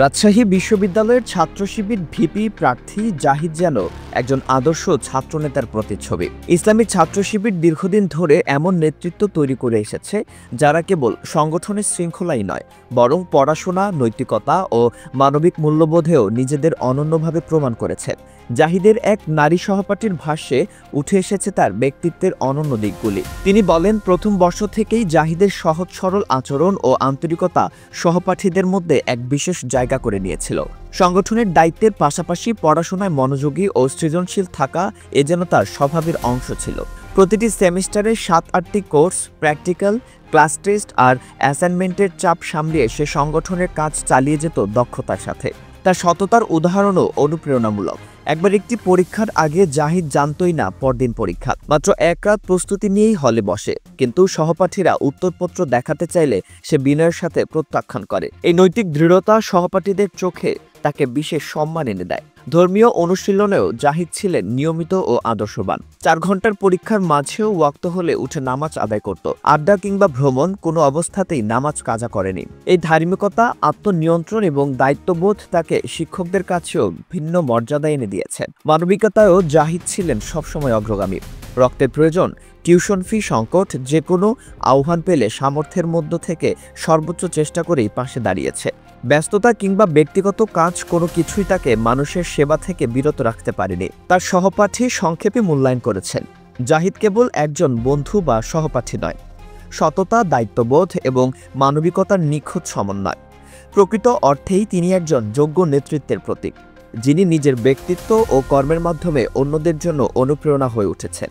রাজশাহী বিশ্ববিদ্যালয়ের ছাত্র শিবির ভিপি প্রার্থী জাহিদ যেন একজন আদর্শ ছাত্রনেতার প্রতিচ্ছবি। ইসলামী ছাত্র শিবির দীর্ঘদিন ধরে এমন নেতৃত্ব তৈরি করে এসেছে যারা কেবল সংগঠনের শৃঙ্খলাই নয়, বরং পড়াশোনা, নৈতিকতা ও মানবিক মূল্যবোধেও নিজেদের অনন্যভাবে প্রমাণ করেছে। জাহিদের এক নারী সহপাঠীর ভাষ্যে উঠে এসেছে তার ব্যক্তিত্বের অনন্য দিকগুলি। তিনি বলেন, প্রথম বর্ষ থেকেই জাহিদের সহজ সরল আচরণ ও আন্তরিকতা সহপাঠীদের মধ্যে এক বিশেষ জায়গা করে নিয়েছিল। সংগঠনের দায়িত্বের পাশাপাশি পড়াশোনায় মনোযোগী ও সৃজনশীল থাকা এ যেন তার স্বভাবের অংশ ছিল। প্রতিটি সেমিস্টারে 7-8টি কোর্স, প্র্যাকটিক্যাল, ক্লাস টেস্ট আর অ্যাসাইনমেন্টের চাপ সামলিয়ে সে সংগঠনের কাজ চালিয়ে যেত দক্ষতার সাথে। তার সততার উদাহরণও অনুপ্রেরণামূলক। একবার একটি পরীক্ষার আগে জাহিদ জানতই না পরদিন পরীক্ষা। মাত্র এক রাত প্রস্তুতি নিয়েই হলে বসে, কিন্তু সহপাঠীরা উত্তরপত্র দেখাতে চাইলে সে বিনয়ের সাথে প্রত্যাখ্যান করে। এই নৈতিক দৃঢ়তা সহপাঠীদের চোখে তাকে বিশেষ সম্মান এনে দেয়। ধর্মীয় অনুশীলনেও জাহিদ ছিলেন নিয়মিত ও আদর্শবান। 4 ঘন্টার পরীক্ষার মাঝেও ওয়াক্ত হলে উঠে নামাজ আদায় করত। আড্ডা কিংবা ভ্রমণ কোনো অবস্থাতেই নামাজ কাজা করেনি। এই ধার্মিকতা, আত্মনিয়ন্ত্রণ এবং দায়িত্ববোধ তাকে শিক্ষকদের কাছেও ভিন্ন মর্যাদা এনে দিয়েছে। মানবিকতায়ও জাহিদ ছিলেন সবসময় অগ্রগামী। রক্তের প্রয়োজন, টিউশন ফি সংকট, যে কোনো আহ্বান পেলে সামর্থ্যের মধ্য থেকে সর্বোচ্চ চেষ্টা করেই পাশে দাঁড়িয়েছে। ব্যস্ততা কিংবা ব্যক্তিগত কাজ কোনো কিছুই তাকে মানুষের সেবা থেকে বিরত রাখতে পারেনি। তার সহপাঠী সংক্ষেপে মূল্যায়ন করেছেন, জাহিদ কেবল একজন বন্ধু বা সহপাঠী নয়, সততা, দায়িত্ববোধ এবং মানবিকতার নিখুঁত সমন্বয়। প্রকৃত অর্থেই তিনি একজন যোগ্য নেতৃত্বের প্রতীক, যিনি নিজের ব্যক্তিত্ব ও কর্মের মাধ্যমে অন্যদের জন্য অনুপ্রেরণা হয়ে উঠেছেন।